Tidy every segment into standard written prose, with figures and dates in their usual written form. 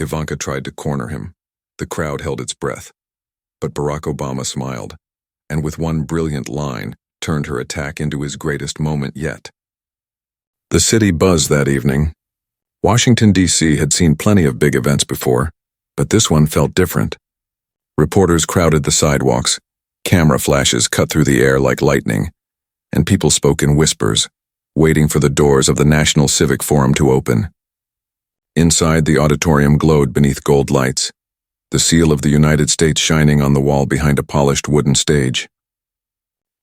Ivanka tried to corner him. The crowd held its breath. But Barack Obama smiled, and with one brilliant line, turned her attack into his greatest moment yet. The city buzzed that evening. Washington, D.C. had seen plenty of big events before, but this one felt different. Reporters crowded the sidewalks, camera flashes cut through the air like lightning, and people spoke in whispers, waiting for the doors of the National Civic Forum to open. Inside, the auditorium glowed beneath gold lights, the seal of the United States shining on the wall behind a polished wooden stage.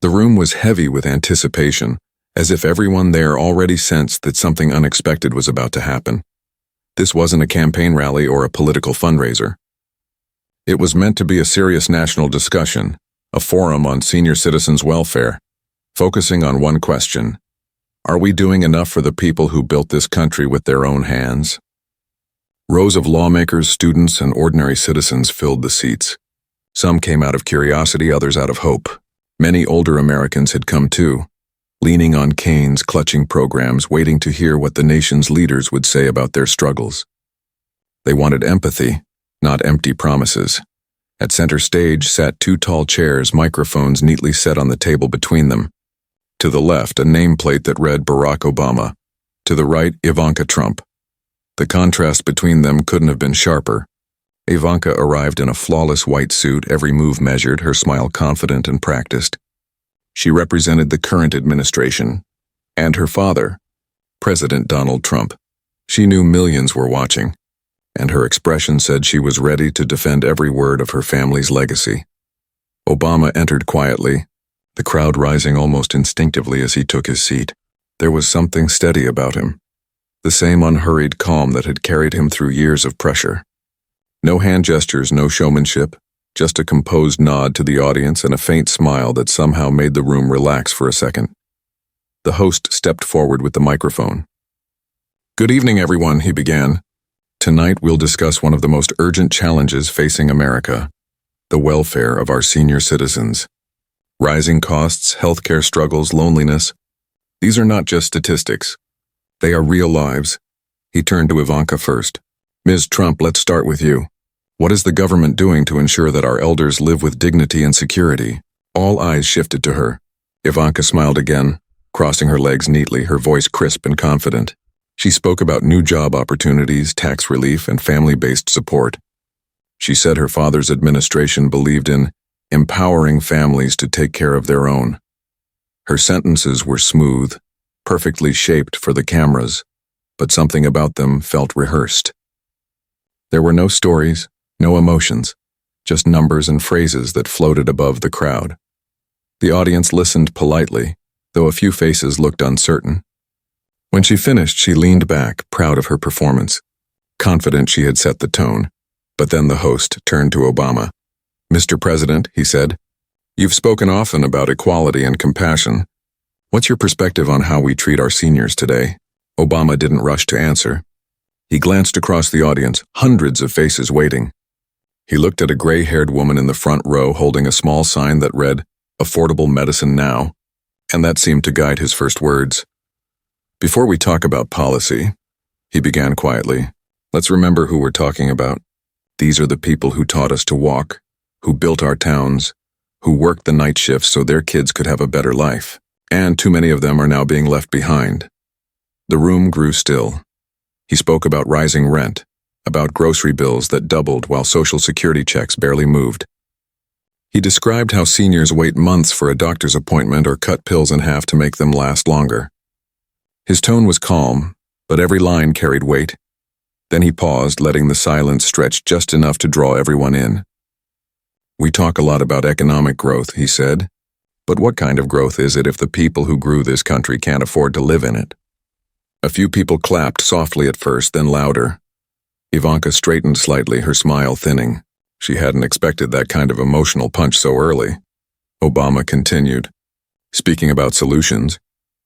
The room was heavy with anticipation, as if everyone there already sensed that something unexpected was about to happen. This wasn't a campaign rally or a political fundraiser. It was meant to be a serious national discussion, a forum on senior citizens' welfare, focusing on one question: are we doing enough for the people who built this country with their own hands? Rows of lawmakers, students, and ordinary citizens filled the seats. Some came out of curiosity, others out of hope. Many older Americans had come too, leaning on canes, clutching programs, waiting to hear what the nation's leaders would say about their struggles. They wanted empathy, not empty promises. At center stage sat two tall chairs, microphones neatly set on the table between them. To the left, a nameplate that read Barack Obama. To the right, Ivanka Trump. The contrast between them couldn't have been sharper. Ivanka arrived in a flawless white suit, every move measured, her smile confident and practiced. She represented the current administration, and her father, President Donald Trump. She knew millions were watching, and her expression said she was ready to defend every word of her family's legacy. Obama entered quietly, the crowd rising almost instinctively as he took his seat. There was something steady about him, the same unhurried calm that had carried him through years of pressure. No hand gestures, no showmanship, just a composed nod to the audience and a faint smile that somehow made the room relax for a second. The host stepped forward with the microphone. "Good evening, everyone," he began. "Tonight we'll discuss one of the most urgent challenges facing America, the welfare of our senior citizens. Rising costs, healthcare struggles, loneliness. These are not just statistics. They are real lives." He turned to Ivanka first. "Ms. Trump, let's start with you. What is the government doing to ensure that our elders live with dignity and security?" All eyes shifted to her. Ivanka smiled again, crossing her legs neatly, her voice crisp and confident. She spoke about new job opportunities, tax relief, and family-based support. She said her father's administration believed in empowering families to take care of their own. Her sentences were smooth, perfectly shaped for the cameras, but something about them felt rehearsed. There were no stories, no emotions, just numbers and phrases that floated above the crowd. The audience listened politely, though a few faces looked uncertain. When she finished, she leaned back, proud of her performance, confident she had set the tone. But then the host turned to Obama. "Mr. President," he said, "you've spoken often about equality and compassion. What's your perspective on how we treat our seniors today?" Obama didn't rush to answer. He glanced across the audience, hundreds of faces waiting. He looked at a gray-haired woman in the front row holding a small sign that read, "Affordable Medicine Now," and that seemed to guide his first words. "Before we talk about policy," he began quietly, "let's remember who we're talking about. These are the people who taught us to walk, who built our towns, who worked the night shifts so their kids could have a better life. And too many of them are now being left behind." The room grew still. He spoke about rising rent, about grocery bills that doubled while Social Security checks barely moved. He described how seniors wait months for a doctor's appointment or cut pills in half to make them last longer. His tone was calm, but every line carried weight. Then he paused, letting the silence stretch just enough to draw everyone in. "We talk a lot about economic growth," he said, "but what kind of growth is it if the people who grew this country can't afford to live in it?" A few people clapped softly at first, then louder. Ivanka straightened slightly, her smile thinning. She hadn't expected that kind of emotional punch so early. Obama continued, speaking about solutions,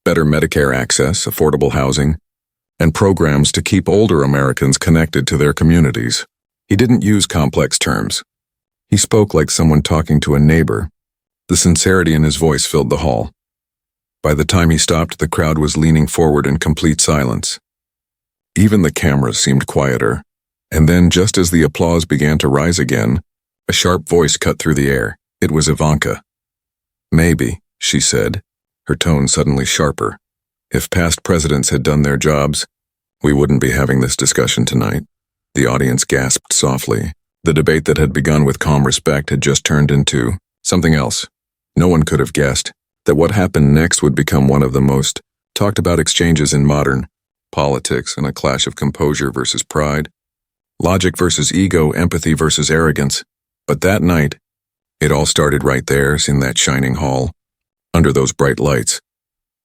better Medicare access, affordable housing, and programs to keep older Americans connected to their communities. He didn't use complex terms. He spoke like someone talking to a neighbor. The sincerity in his voice filled the hall. By the time he stopped, the crowd was leaning forward in complete silence. Even the cameras seemed quieter, And then, just as the applause began to rise again, a sharp voice cut through the air. It was Ivanka. "Maybe," she said, her tone suddenly sharper. "If past presidents had done their jobs, we wouldn't be having this discussion tonight." The audience gasped softly. The debate that had begun with calm respect had just turned into something else. No one could have guessed that what happened next would become one of the most talked about exchanges in modern politics, and a clash of composure versus pride, logic versus ego, empathy versus arrogance. But that night, it all started right there in that shining hall, under those bright lights,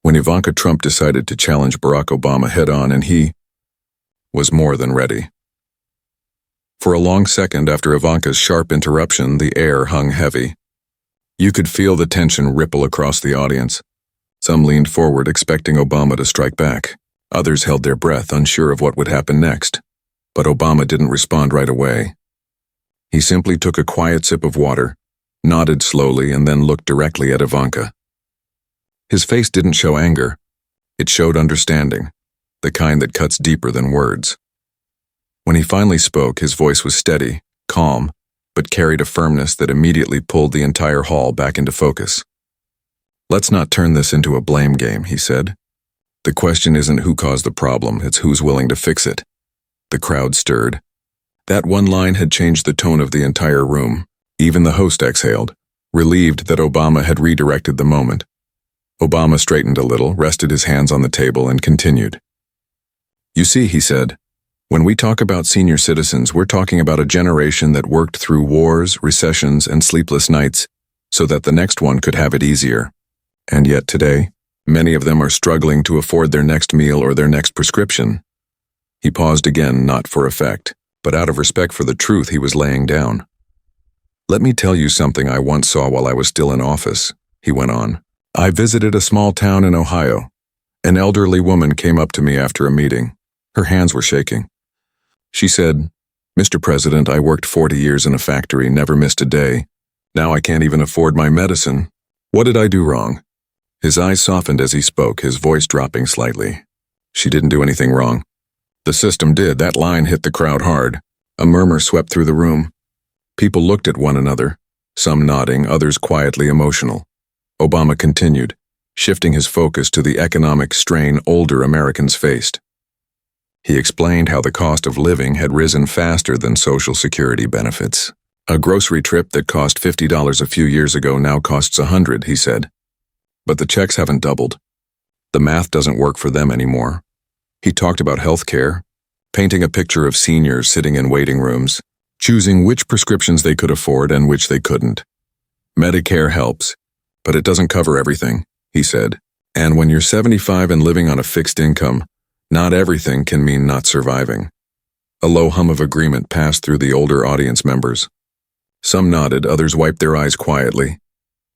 when Ivanka Trump decided to challenge Barack Obama head-on, and he was more than ready. For a long second after Ivanka's sharp interruption, the air hung heavy. You could feel the tension ripple across the audience. Some leaned forward, expecting Obama to strike back. Others held their breath, unsure of what would happen next. But Obama didn't respond right away. He simply took a quiet sip of water, nodded slowly, and then looked directly at Ivanka. His face didn't show anger. It showed understanding, the kind that cuts deeper than words. When he finally spoke, his voice was steady, calm, but carried a firmness that immediately pulled the entire hall back into focus. "Let's not turn this into a blame game," he said. "The question isn't who caused the problem, it's who's willing to fix it." The crowd stirred. That one line had changed the tone of the entire room. Even the host exhaled, relieved that Obama had redirected the moment. Obama straightened a little, rested his hands on the table, and continued. "You see," he said, "when we talk about senior citizens, we're talking about a generation that worked through wars, recessions, and sleepless nights so that the next one could have it easier. And yet today, many of them are struggling to afford their next meal or their next prescription." He paused again, not for effect, but out of respect for the truth he was laying down. "Let me tell you something I once saw while I was still in office," he went on. "I visited a small town in Ohio. An elderly woman came up to me after a meeting. Her hands were shaking. She said, 'Mr. President, I worked 40 years in a factory, never missed a day. Now I can't even afford my medicine. What did I do wrong?' His eyes softened as he spoke, his voice dropping slightly. She didn't do anything wrong. The system did. That line hit the crowd hard. A murmur swept through the room. People looked at one another, some nodding, others quietly emotional. Obama continued, shifting his focus to the economic strain older Americans faced. He explained how the cost of living had risen faster than Social Security benefits. A grocery trip that cost $50 a few years ago now costs $100, he said. But the checks haven't doubled. The math doesn't work for them anymore. He talked about health care, painting a picture of seniors sitting in waiting rooms, choosing which prescriptions they could afford and which they couldn't. Medicare helps, but it doesn't cover everything, he said. And when you're 75 and living on a fixed income, not everything can mean not surviving. A low hum of agreement passed through the older audience members. Some nodded, others wiped their eyes quietly.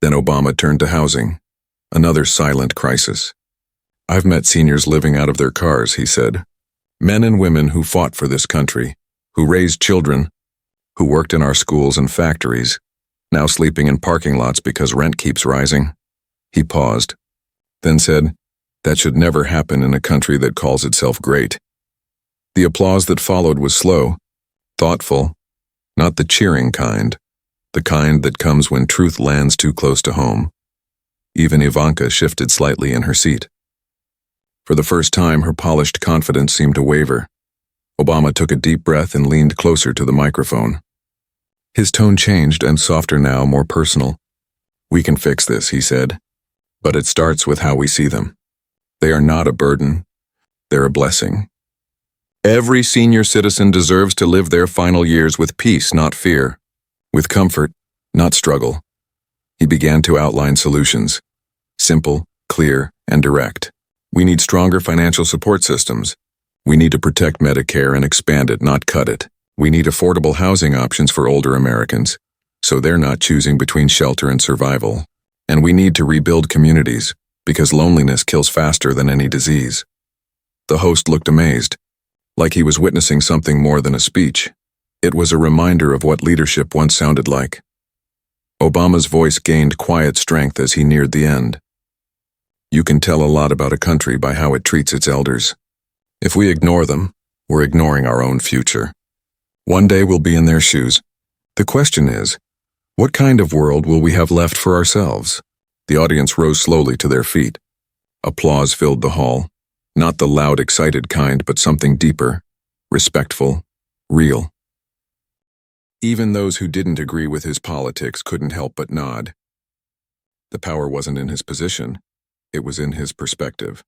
Then Obama turned to housing. Another silent crisis. "I've met seniors living out of their cars," he said. "Men and women who fought for this country, who raised children, who worked in our schools and factories, now sleeping in parking lots because rent keeps rising." He paused, then said, "That should never happen in a country that calls itself great." The applause that followed was slow, thoughtful, not the cheering kind, the kind that comes when truth lands too close to home. Even Ivanka shifted slightly in her seat. For the first time, her polished confidence seemed to waver. Obama took a deep breath and leaned closer to the microphone. His tone changed and softer now, more personal. "We can fix this," he said, "but it starts with how we see them. They are not a burden. They're a blessing. Every senior citizen deserves to live their final years with peace, not fear, with comfort, not struggle." He began to outline solutions. Simple, clear, and direct. We need stronger financial support systems. We need to protect Medicare and expand it, not cut it. We need affordable housing options for older Americans, so they're not choosing between shelter and survival. And we need to rebuild communities, because loneliness kills faster than any disease. The host looked amazed, like he was witnessing something more than a speech. It was a reminder of what leadership once sounded like. Obama's voice gained quiet strength as he neared the end. "You can tell a lot about a country by how it treats its elders. If we ignore them, we're ignoring our own future. One day we'll be in their shoes. The question is, what kind of world will we have left for ourselves? The audience rose slowly to their feet. Applause filled the hall, not the loud, excited kind, but something deeper, respectful, real. Even those who didn't agree with his politics couldn't help but nod. The power wasn't in his position, it was in his perspective.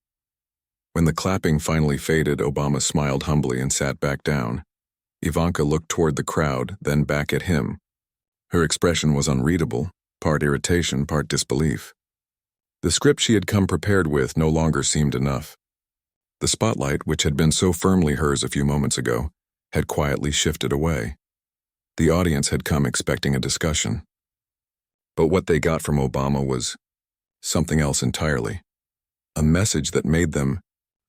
When the clapping finally faded, Obama smiled humbly and sat back down. Ivanka looked toward the crowd, then back at him. Her expression was unreadable, part irritation, part disbelief. The script she had come prepared with no longer seemed enough. The spotlight, which had been so firmly hers a few moments ago, had quietly shifted away. The audience had come expecting a discussion. But what they got from Obama was something else entirely. A message that made them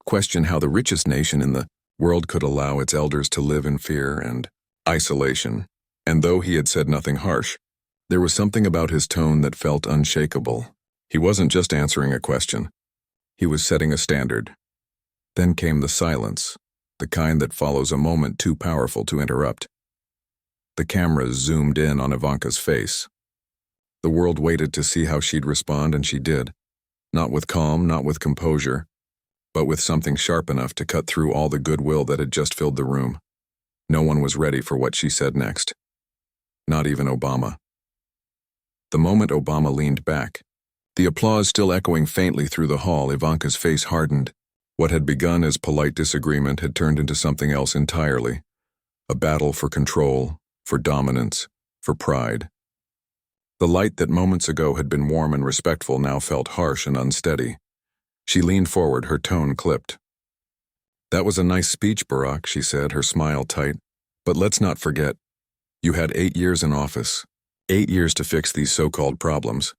question how the richest nation in the world could allow its elders to live in fear and isolation. And though he had said nothing harsh, there was something about his tone that felt unshakable. He wasn't just answering a question. He was setting a standard. Then came the silence, the kind that follows a moment too powerful to interrupt. The cameras zoomed in on Ivanka's face. The world waited to see how she'd respond, and she did. Not with calm, not with composure, but with something sharp enough to cut through all the goodwill that had just filled the room. No one was ready for what she said next. Not even Obama. The moment Obama leaned back, the applause still echoing faintly through the hall, Ivanka's face hardened. What had begun as polite disagreement had turned into something else entirely. A battle for control, for dominance, for pride. The light that moments ago had been warm and respectful now felt harsh and unsteady. She leaned forward, her tone clipped. "That was a nice speech, Barack," she said, her smile tight. "But let's not forget, you had 8 years in office. 8 years to fix these so-called problems."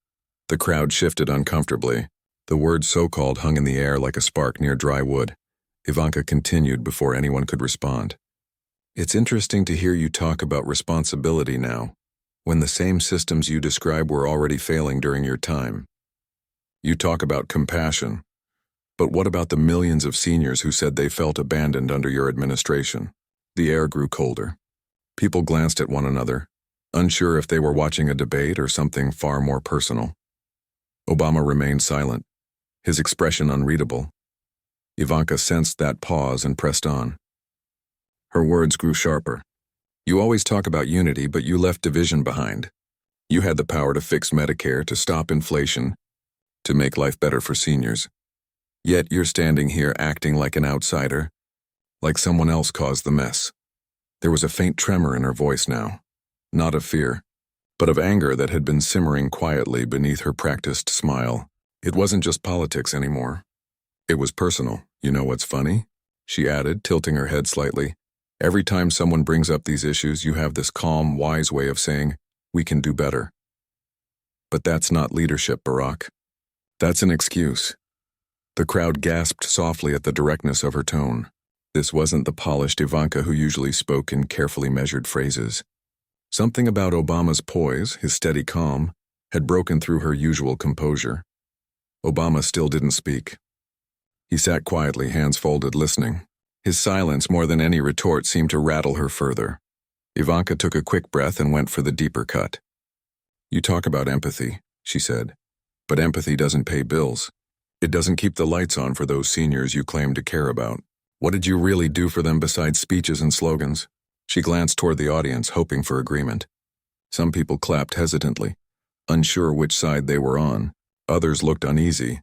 The crowd shifted uncomfortably. The word so-called hung in the air like a spark near dry wood. Ivanka continued before anyone could respond. "It's interesting to hear you talk about responsibility now, when the same systems you describe were already failing during your time. You talk about compassion, but what about the millions of seniors who said they felt abandoned under your administration?" The air grew colder. People glanced at one another, unsure if they were watching a debate or something far more personal. Obama remained silent, his expression unreadable. Ivanka sensed that pause and pressed on. Her words grew sharper. "You always talk about unity, but you left division behind. You had the power to fix Medicare, to stop inflation, to make life better for seniors. Yet you're standing here acting like an outsider, like someone else caused the mess." There was a faint tremor in her voice now, not of fear, but of anger that had been simmering quietly beneath her practiced smile. It wasn't just politics anymore. It was personal. "You know what's funny?" she added, tilting her head slightly. "Every time someone brings up these issues, you have this calm, wise way of saying, 'We can do better.' But that's not leadership, Barack. That's an excuse." The crowd gasped softly at the directness of her tone. This wasn't the polished Ivanka who usually spoke in carefully measured phrases. Something about Obama's poise, his steady calm, had broken through her usual composure. Obama still didn't speak. He sat quietly, hands folded, listening. His silence, more than any retort, seemed to rattle her further. Ivanka took a quick breath and went for the deeper cut. "You talk about empathy," she said, "but empathy doesn't pay bills. It doesn't keep the lights on for those seniors you claim to care about. What did you really do for them besides speeches and slogans?" She glanced toward the audience, hoping for agreement. Some people clapped hesitantly, unsure which side they were on. Others looked uneasy,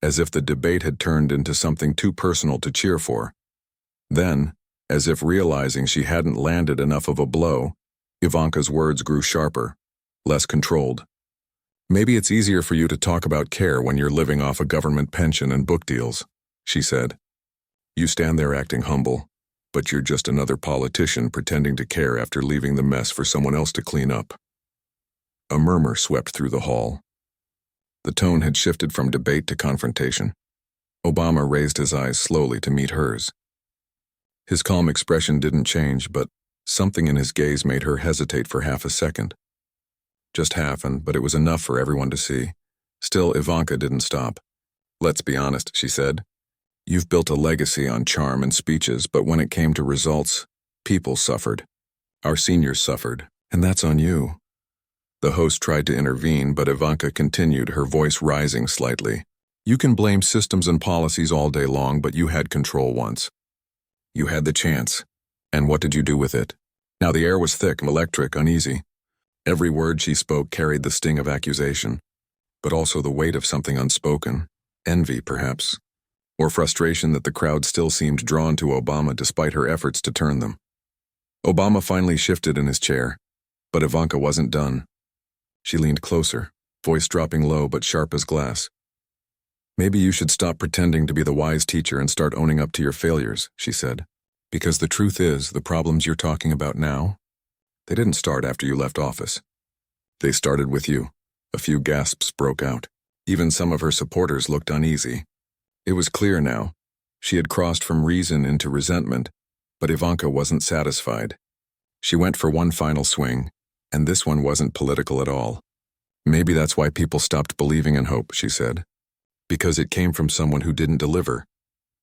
as if the debate had turned into something too personal to cheer for. Then, as if realizing she hadn't landed enough of a blow, Ivanka's words grew sharper, less controlled. "Maybe it's easier for you to talk about care when you're living off a government pension and book deals," she said. "You stand there acting humble, but you're just another politician pretending to care after leaving the mess for someone else to clean up." A murmur swept through the hall. The tone had shifted from debate to confrontation. Obama raised his eyes slowly to meet hers. His calm expression didn't change, but something in his gaze made her hesitate for half a second. Just half, but it was enough for everyone to see. Still, Ivanka didn't stop. "Let's be honest," she said. "You've built a legacy on charm and speeches, but when it came to results, people suffered. Our seniors suffered, and that's on you. The host tried to intervene, but Ivanka continued, her voice rising slightly. You can blame systems and policies all day long, but you had control once. You had the chance. And what did you do with it? Now the air was thick, electric, uneasy. Every word she spoke carried the sting of accusation, but also the weight of something unspoken. Envy, perhaps. Or frustration that the crowd still seemed drawn to Obama despite her efforts to turn them. Obama finally shifted in his chair, but Ivanka wasn't done. She leaned closer, voice dropping low but sharp as glass. Maybe you should stop pretending to be the wise teacher and start owning up to your failures, she said. Because the truth is, the problems you're talking about now, they didn't start after you left office. They started with you. A few gasps broke out. Even some of her supporters looked uneasy. It was clear now. She had crossed from reason into resentment, but Ivanka wasn't satisfied. She went for one final swing, and this one wasn't political at all. Maybe that's why people stopped believing in hope, she said. Because it came from someone who didn't deliver.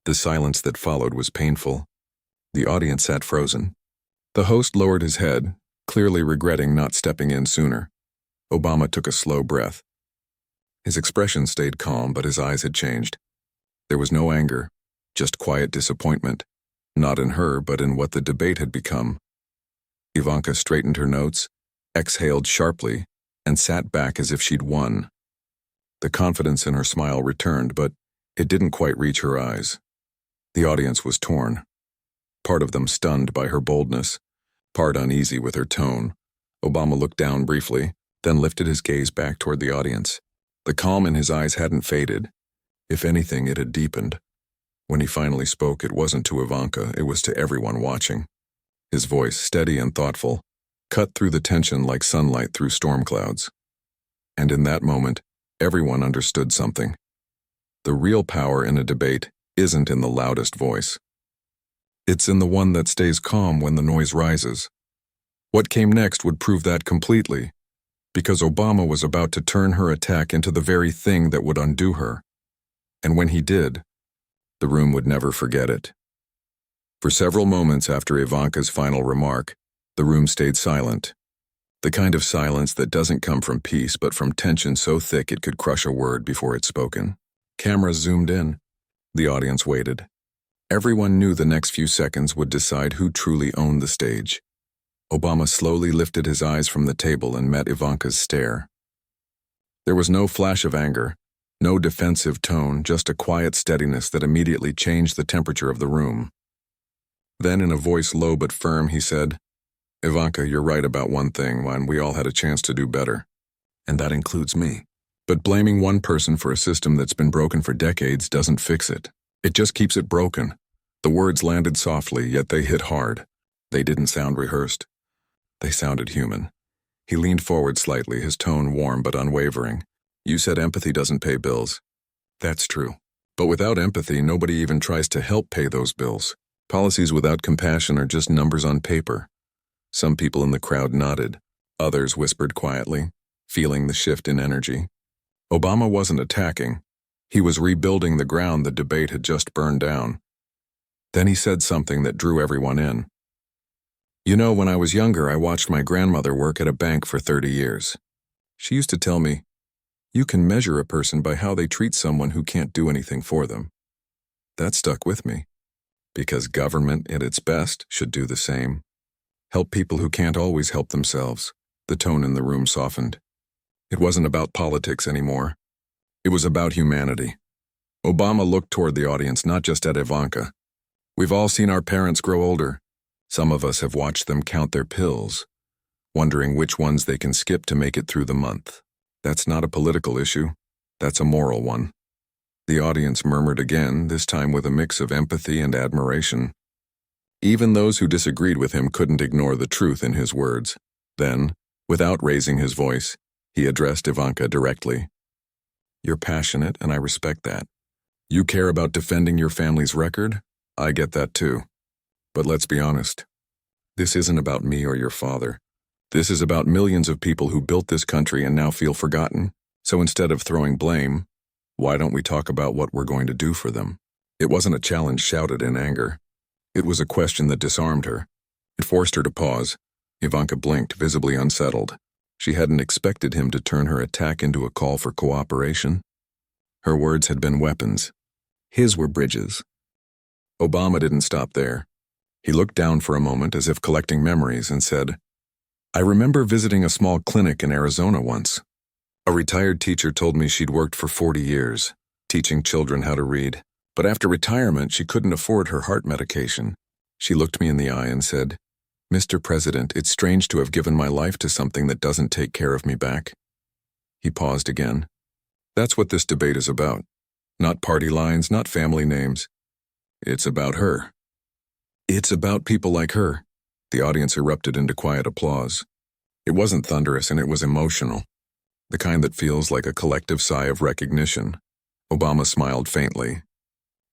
The silence that followed was painful. The audience sat frozen. The host lowered his head, clearly regretting not stepping in sooner. Obama took a slow breath. His expression stayed calm, but his eyes had changed. There was no anger, just quiet disappointment, not in her, but in what the debate had become. Ivanka straightened her notes, exhaled sharply, and sat back as if she'd won. The confidence in her smile returned, but it didn't quite reach her eyes. The audience was torn. Part of them stunned by her boldness, part uneasy with her tone. Obama looked down briefly, then lifted his gaze back toward the audience. The calm in his eyes hadn't faded. If anything, it had deepened. When he finally spoke, it wasn't to Ivanka, it was to everyone watching. His voice, steady and thoughtful, cut through the tension like sunlight through storm clouds. And in that moment, everyone understood something. The real power in a debate isn't in the loudest voice. It's in the one that stays calm when the noise rises. What came next would prove that completely, because Obama was about to turn her attack into the very thing that would undo her. And when he did, the room would never forget it. For several moments after Ivanka's final remark, the room stayed silent. The kind of silence that doesn't come from peace but from tension so thick it could crush a word before it's spoken. Cameras zoomed in. The audience waited. Everyone knew the next few seconds would decide who truly owned the stage. Obama slowly lifted his eyes from the table and met Ivanka's stare. There was no flash of anger, no defensive tone, just a quiet steadiness that immediately changed the temperature of the room. Then, in a voice low but firm, he said, Ivanka, you're right about one thing, when we all had a chance to do better. And that includes me. But blaming one person for a system that's been broken for decades doesn't fix it. It just keeps it broken. The words landed softly, yet they hit hard. They didn't sound rehearsed. They sounded human. He leaned forward slightly, his tone warm but unwavering. You said empathy doesn't pay bills. That's true. But without empathy, nobody even tries to help pay those bills. Policies without compassion are just numbers on paper. Some people in the crowd nodded. Others whispered quietly, feeling the shift in energy. Obama wasn't attacking. He was rebuilding the ground the debate had just burned down. Then he said something that drew everyone in. You know, when I was younger, I watched my grandmother work at a bank for 30 years. She used to tell me, you can measure a person by how they treat someone who can't do anything for them. That stuck with me. Because government, at its best, should do the same. Help people who can't always help themselves. The tone in the room softened. It wasn't about politics anymore. It was about humanity. Obama looked toward the audience, not just at Ivanka. We've all seen our parents grow older. Some of us have watched them count their pills, wondering which ones they can skip to make it through the month. That's not a political issue. That's a moral one. The audience murmured again, this time with a mix of empathy and admiration. Even those who disagreed with him couldn't ignore the truth in his words. Then, without raising his voice, he addressed Ivanka directly. You're passionate, and I respect that. You care about defending your family's record? I get that too. But let's be honest. This isn't about me or your father. This is about millions of people who built this country and now feel forgotten. So instead of throwing blame, why don't we talk about what we're going to do for them? It wasn't a challenge shouted in anger. It was a question that disarmed her. It forced her to pause. Ivanka blinked, visibly unsettled. She hadn't expected him to turn her attack into a call for cooperation. Her words had been weapons. His were bridges. Obama didn't stop there. He looked down for a moment as if collecting memories and said, "I remember visiting a small clinic in Arizona once. A retired teacher told me she'd worked for 40 years, teaching children how to read. But after retirement, she couldn't afford her heart medication. She looked me in the eye and said, 'Mr. President, it's strange to have given my life to something that doesn't take care of me back.'" He paused again. "That's what this debate is about. Not party lines, not family names. It's about her. It's about people like her." The audience erupted into quiet applause. It wasn't thunderous and it was emotional, the kind that feels like a collective sigh of recognition. Obama smiled faintly.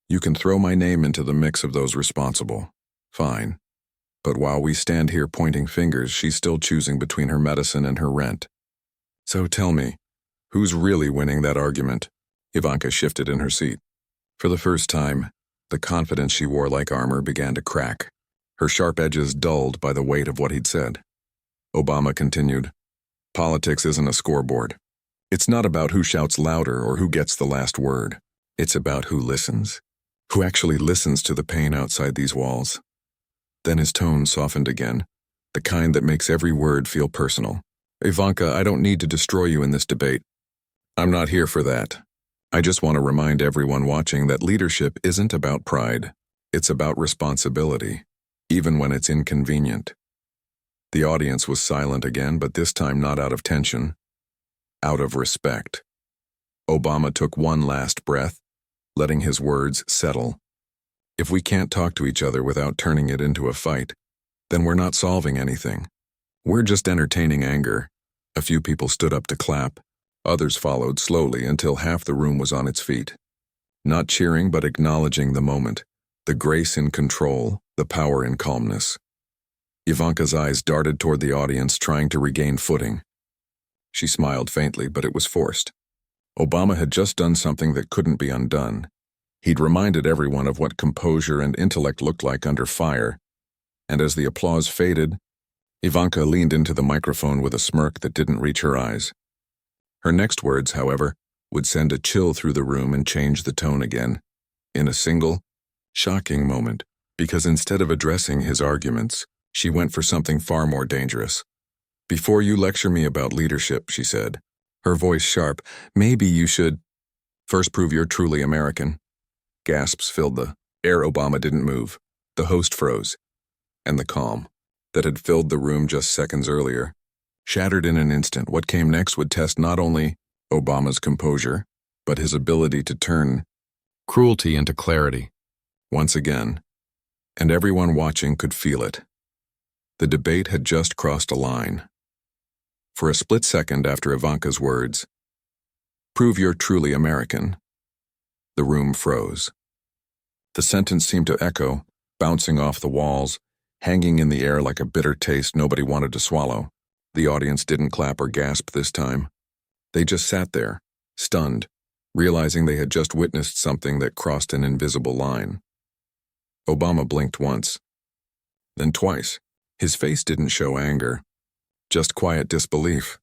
"You can throw my name into the mix of those responsible. Fine. But while we stand here pointing fingers, she's still choosing between her medicine and her rent. So tell me, who's really winning that argument?" Ivanka shifted in her seat. For the first time, the confidence she wore like armor began to crack, her sharp edges dulled by the weight of what he'd said. Obama continued, "Politics isn't a scoreboard. It's not about who shouts louder or who gets the last word. It's about who listens, who actually listens to the pain outside these walls." Then his tone softened again, the kind that makes every word feel personal. "Ivanka, I don't need to destroy you in this debate. I'm not here for that. I just want to remind everyone watching that leadership isn't about pride. It's about responsibility, even when it's inconvenient." The audience was silent again, but this time not out of tension, out of respect. Obama took one last breath, letting his words settle. If we can't talk to each other without turning it into a fight, then we're not solving anything. We're just entertaining anger. A few people stood up to clap. Others followed slowly until half the room was on its feet. Not cheering, but acknowledging the moment, the grace in control, the power in calmness. Ivanka's eyes darted toward the audience, trying to regain footing. She smiled faintly, but it was forced. Obama had just done something that couldn't be undone. He'd reminded everyone of what composure and intellect looked like under fire, and as the applause faded, Ivanka leaned into the microphone with a smirk that didn't reach her eyes. Her next words, however, would send a chill through the room and change the tone again, in a single, shocking moment, because instead of addressing his arguments, she went for something far more dangerous. "Before you lecture me about leadership," she said, her voice sharp, "maybe you should first prove you're truly American." Gasps filled the air. Obama didn't move. The host froze, and the calm that had filled the room just seconds earlier shattered in an instant. What came next would test not only Obama's composure, but his ability to turn cruelty into clarity. Once again, and everyone watching could feel it. The debate had just crossed a line. For a split second after Ivanka's words, "Prove you're truly American," the room froze. The sentence seemed to echo, bouncing off the walls, hanging in the air like a bitter taste nobody wanted to swallow. The audience didn't clap or gasp this time. They just sat there, stunned, realizing they had just witnessed something that crossed an invisible line. Obama blinked once, then twice. His face didn't show anger, just quiet disbelief,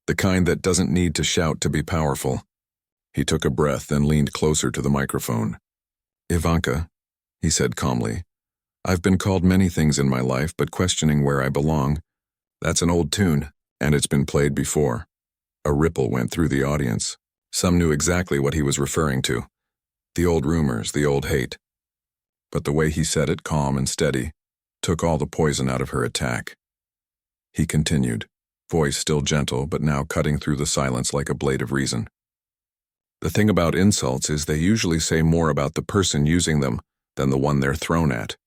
the kind that doesn't need to shout to be powerful. He took a breath, then leaned closer to the microphone. "Ivanka," he said calmly, "I've been called many things in my life, but questioning where I belong, that's an old tune, and it's been played before." A ripple went through the audience. Some knew exactly what he was referring to. The old rumors, the old hate. But the way he said it, calm and steady, took all the poison out of her attack. He continued, voice still gentle, but now cutting through the silence like a blade of reason. "The thing about insults is they usually say more about the person using them than the one they're thrown at.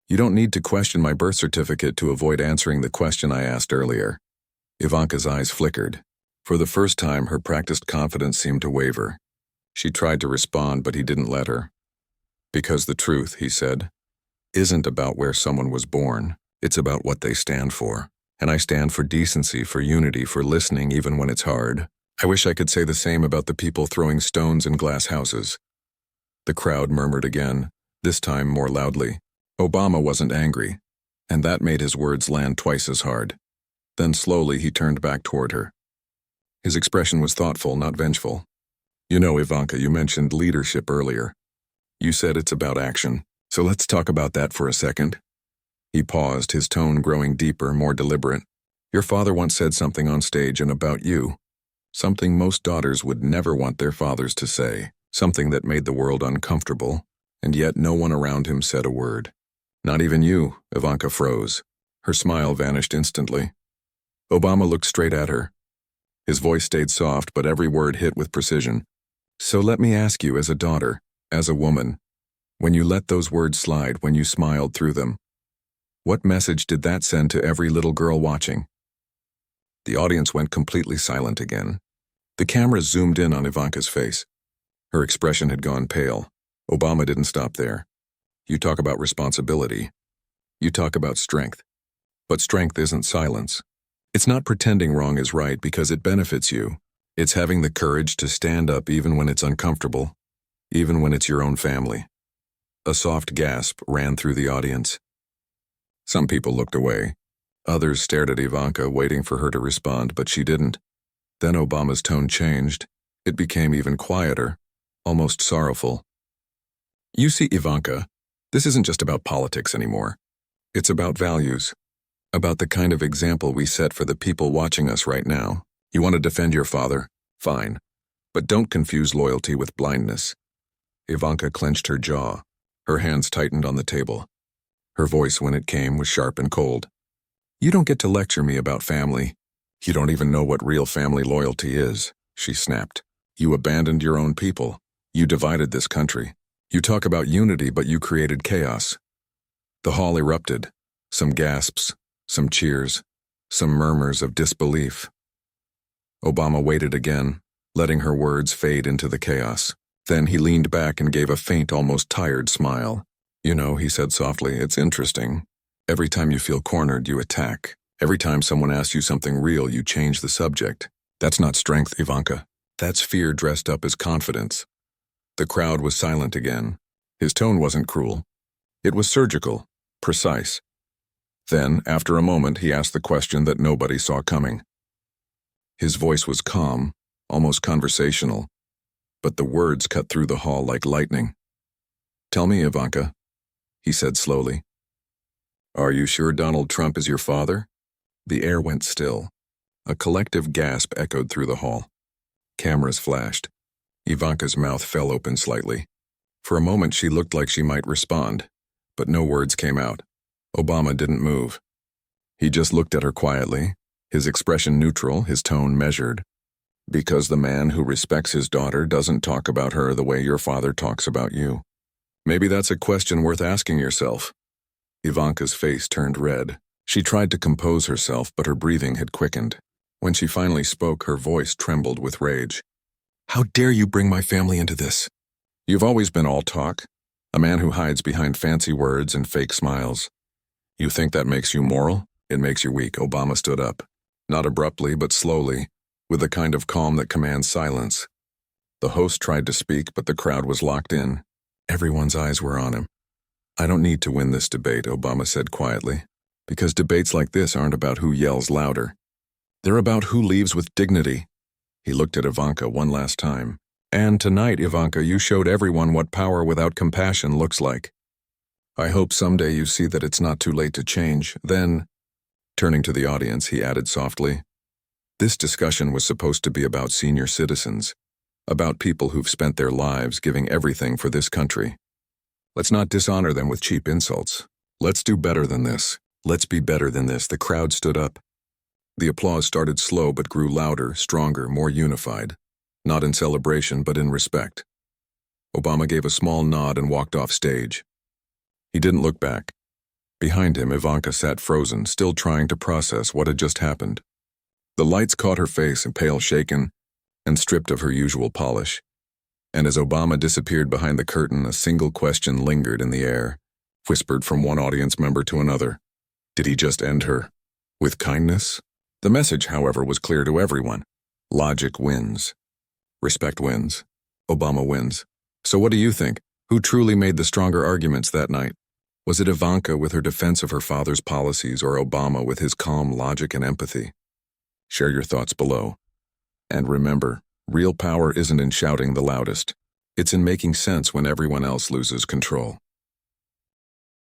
You don't need to question my birth certificate to avoid answering the question I asked earlier." Ivanka's eyes flickered. For the first time, her practiced confidence seemed to waver. She tried to respond, but he didn't let her. "Because the truth," he said, "isn't about where someone was born. It's about what they stand for. And I stand for decency, for unity, for listening even when it's hard. I wish I could say the same about the people throwing stones in glass houses." The crowd murmured again, this time more loudly. Obama wasn't angry, and that made his words land twice as hard. Then slowly he turned back toward her. His expression was thoughtful, not vengeful. You know, Ivanka, you mentioned leadership earlier. You said it's about action, so let's talk about that for a second. He paused, his tone growing deeper, more deliberate. Your father once said something on stage and about you. Something most daughters would never want their fathers to say. Something that made the world uncomfortable, and yet no one around him said a word. Not even you, Ivanka froze. Her smile vanished instantly. Obama looked straight at her. His voice stayed soft, but every word hit with precision. So let me ask you, as a daughter, as a woman, when you let those words slide, when you smiled through them, what message did that send to every little girl watching? The audience went completely silent again. The camera zoomed in on Ivanka's face. Her expression had gone pale. Obama didn't stop there. You talk about responsibility. You talk about strength. But strength isn't silence. It's not pretending wrong is right because it benefits you. It's having the courage to stand up even when it's uncomfortable, even when it's your own family. A soft gasp ran through the audience. Some people looked away. Others stared at Ivanka, waiting for her to respond, but she didn't. Then Obama's tone changed. It became even quieter, almost sorrowful. You see, Ivanka, this isn't just about politics anymore. It's about values, about the kind of example we set for the people watching us right now. You want to defend your father? Fine. But don't confuse loyalty with blindness. Ivanka clenched her jaw. Her hands tightened on the table. Her voice, when it came, was sharp and cold. You don't get to lecture me about family. You don't even know what real family loyalty is, she snapped. You abandoned your own people. You divided this country. You talk about unity, but you created chaos. The hall erupted. Some gasps, some cheers, some murmurs of disbelief. Obama waited again, letting her words fade into the chaos. Then he leaned back and gave a faint, almost tired smile. You know, he said softly, it's interesting. Every time you feel cornered, you attack. Every time someone asks you something real, you change the subject. That's not strength, Ivanka. That's fear dressed up as confidence. The crowd was silent again. His tone wasn't cruel. It was surgical, precise. Then, after a moment, he asked the question that nobody saw coming. His voice was calm, almost conversational, but the words cut through the hall like lightning. Tell me, Ivanka, he said slowly. Are you sure Donald Trump is your father? The air went still. A collective gasp echoed through the hall. Cameras flashed. Ivanka's mouth fell open slightly. For a moment she looked like she might respond, but no words came out. Obama didn't move. He just looked at her quietly, his expression neutral, his tone measured. Because the man who respects his daughter doesn't talk about her the way your father talks about you. Maybe that's a question worth asking yourself. Ivanka's face turned red. She tried to compose herself, but her breathing had quickened. When she finally spoke, her voice trembled with rage. How dare you bring my family into this? You've always been all talk, a man who hides behind fancy words and fake smiles. You think that makes you moral? It makes you weak. Obama stood up. Not abruptly, but slowly, with the kind of calm that commands silence. The host tried to speak, but the crowd was locked in. Everyone's eyes were on him. I don't need to win this debate, Obama said quietly, because debates like this aren't about who yells louder. They're about who leaves with dignity. He looked at Ivanka one last time. And tonight, Ivanka, you showed everyone what power without compassion looks like. I hope someday you see that it's not too late to change. Then, turning to the audience, he added softly, this discussion was supposed to be about senior citizens, about people who've spent their lives giving everything for this country. Let's not dishonor them with cheap insults. Let's do better than this. Let's be better than this. The crowd stood up. The applause started slow but grew louder, stronger, more unified. Not in celebration, but in respect. Obama gave a small nod and walked off stage. He didn't look back. Behind him, Ivanka sat frozen, still trying to process what had just happened. The lights caught her face, pale, shaken, and stripped of her usual polish. And as Obama disappeared behind the curtain, a single question lingered in the air, whispered from one audience member to another. Did he just end her? With kindness? The message, however, was clear to everyone. Logic wins. Respect wins. Obama wins. So what do you think? Who truly made the stronger arguments that night? Was it Ivanka with her defense of her father's policies, or Obama with his calm logic and empathy? Share your thoughts below. And remember, real power isn't in shouting the loudest. It's in making sense when everyone else loses control.